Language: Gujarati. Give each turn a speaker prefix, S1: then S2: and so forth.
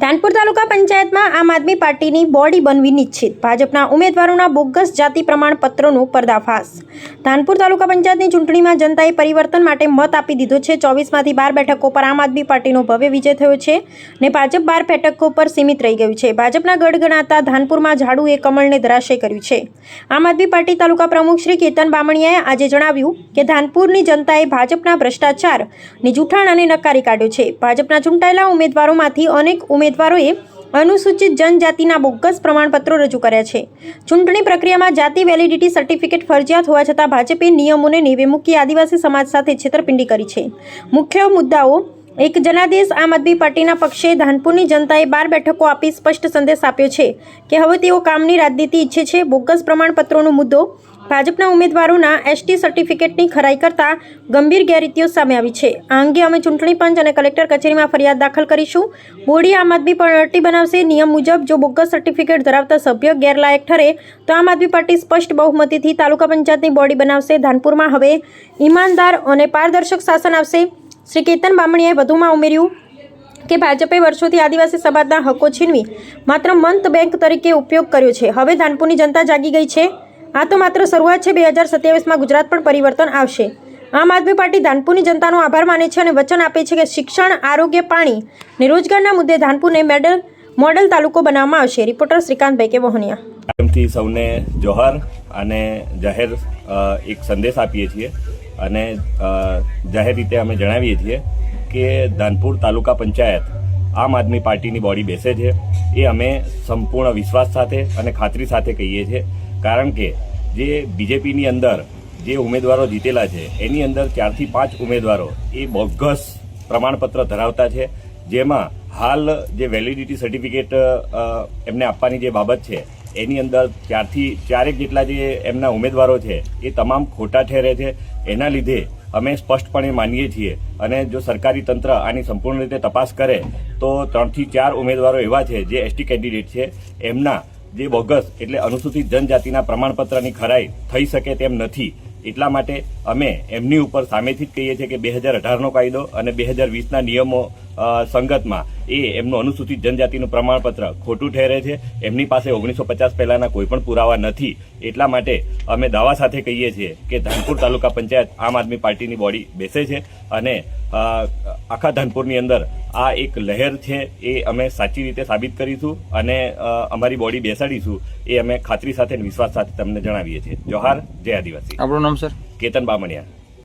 S1: ધાનપુર તાલુકા પંચાયતમાં આમ આદમી પાર્ટીની બોડી બનવી નિશ્ચિત, ભાજપના ઉમેદવારોના બોગસ જાતિ પ્રમાણપત્રોનો પર્દાફાશ। ધાનપુર તાલુકા પંચાયતની ચૂંટણીમાં જનતાએ પરિવર્તન માટે મત આપી દીધો છે। 24માંથી 12 બેઠકો પર આમ આદમી પાર્ટીનો ભવ્ય વિજય થયો છે ને ભાજપ 12 બેઠકો પર સીમિત રહી ગયું છે। ભાજપના ગઢ ગણાતા ધાનપુરમાં ઝાડુએ કમળને ધરાશય કર્યું છે। આમ આદમી પાર્ટી તાલુકા પ્રમુખ શ્રી કેતન બામણીયાએ આજે જણાવ્યું કે ધાનપુરની જનતાએ ભાજપના ભ્રષ્ટાચાર ને જૂઠાણ અને નકારી કાઢ્યો છે। ભાજપના ચૂંટાયેલા ઉમેદવારોમાંથી અનેક ઉમેદવારોએ અનુસૂચિત જનજાતિના બોગસ પ્રમાણપત્રો રજૂ કર્યા છે। ચૂંટણી પ્રક્રિયામાં જાતિ વેલિડિટી સર્ટિફિકેટ ફરજિયાત હોવા છતાં ભાજપે નિયમોને નેવે મૂકી આદિવાસી સમાજ સાથે છેતરપિંડી કરી છે। મુખ્ય મુદ્દાઓ: એક, જનાદેશ આમ આદમી પાર્ટીના પક્ષે ધાનપુરની જનતાએ 12 બેઠકો આપી સ્પષ્ટ સંદેશ આપ્યો છે કે હવે તેઓ કામની રાજનીતિ ઈચ્છે છે। બોગસ પ્રમાણપત્રોનો મુદ્દો: ભાજપના ઉમેદવારોના એસટી સર્ટિફિકેટની ખરાઈ કરતા ગંભીર ગેરરીતિઓ સામે આવી છે। આ અંગે અમે ચૂંટણી પંચ અને કલેક્ટર કચેરીમાં ફરિયાદ દાખલ કરીશું। બોડી આમ આદમી પાર્ટી બનાવશે। નિયમ મુજબ જો બોગસ સર્ટિફિકેટ ધરાવતા સભ્ય ગેરલાયક ઠરે તો આમ આદમી પાર્ટી સ્પષ્ટ બહુમતીથી તાલુકા પંચાયતની બોડી બનાવશે। ધાનપુરમાં હવે ઈમાનદાર અને પારદર્શક શાસન આવશે। શ્રી કેતન બામણીયાએ વધુમાં ઉમેર્યું કે ભાજપે વર્ષોથી આદિવાસી સમાજના હકો છીનવી માત્ર મત બેંક તરીકે ઉપયોગ કર્યો છે। હવે ધાનપુરની જનતા જાગી ગઈ છે। આ તો માત્ર શરૂઆત છે। 2027માં ગુજરાત પણ પરિવર્તન આવશે। આમ આદમી પાર્ટી ધાનપુરની જનતાનો આભાર માને છે અને વચન આપે છે કે શિક્ષણ, આરોગ્ય, પાણી અને રોજગારના મુદ્દે ધાનપુરને મોડલ તાલુકો બનાવવામાં આવશે। રિપોર્ટર શ્રીકાંતભાઈ કે વહોનિયા।
S2: સૌને જોહર અને જાહેર એક સંદેશ આપીએ છીએ અને જાહેર રીતે અમે જણાવીએ છીએ કે ધાનપુર તાલુકા પંચાયત આમ આદમી પાર્ટીની બોડી બેસે છે। એ અમે સંપૂર્ણ વિશ્વાસ સાથે અને ખાતરી સાથે કહીએ છીએ, કારણ કે જે બીજેપીની અંદર જે ઉમેદવારો જીતેલા છે એની અંદર 4 થી 5 ઉમેદવારો એ બોગસ પ્રમાણપત્ર ધરાવતા છે, જેમાં હાલ જે વેલિડિટી સર્ટિફિકેટ એમને આપવાની જે બાબત છે એની અંદર 4 થી 4 જેટલા જે એમના ઉમેદવારો છે એ તમામ ખોટા ઠેરે છે। એના લીધે અમે સ્પષ્ટપણે માનીએ છીએ અને જો સરકારી તંત્ર આની સંપૂર્ણ રીતે તપાસ કરે તો 3 થી 4 ઉમેદવારો એવા છે જે એસટી કેન્ડિડેટ છે, એમના જે બોગસ એટલે અનુસૂચિત જનજાતિના પ્રમાણપત્રની ખરાઈ થઈ શકે તેમ નથી। એટલા માટે અમે એમની ઉપર સામેથી જ કહીએ છીએ કે 2018નો કાયદો અને 2020ના નિયમો સંગતમાં એમનું અનુસૂચિત જનજાતિનું પ્રમાણપત્ર ખોટું ઠેરે છે। એમની પાસે 1950 પહેલાના કોઈ પણ પુરાવા નથી। એટલા માટે અમે દાવા સાથે કહીએ છીએ કે ધાનપુર તાલુકા પંચાયત આમ આદમી પાર્ટીની બોડી બેસે છે અને આખા ધાનપુરની અંદર આ એક લહેર છે એ અમે સાચી રીતે સાબિત કરીશું અને અમારી બોડી બેસાડીશું એ અમે ખાતરી સાથે અને વિશ્વાસ સાથે તમને જણાવીએ છીએ। જોહાર, જય આદિવાસી।
S3: આપણું નામ સર?
S2: કેતન બામણીયા।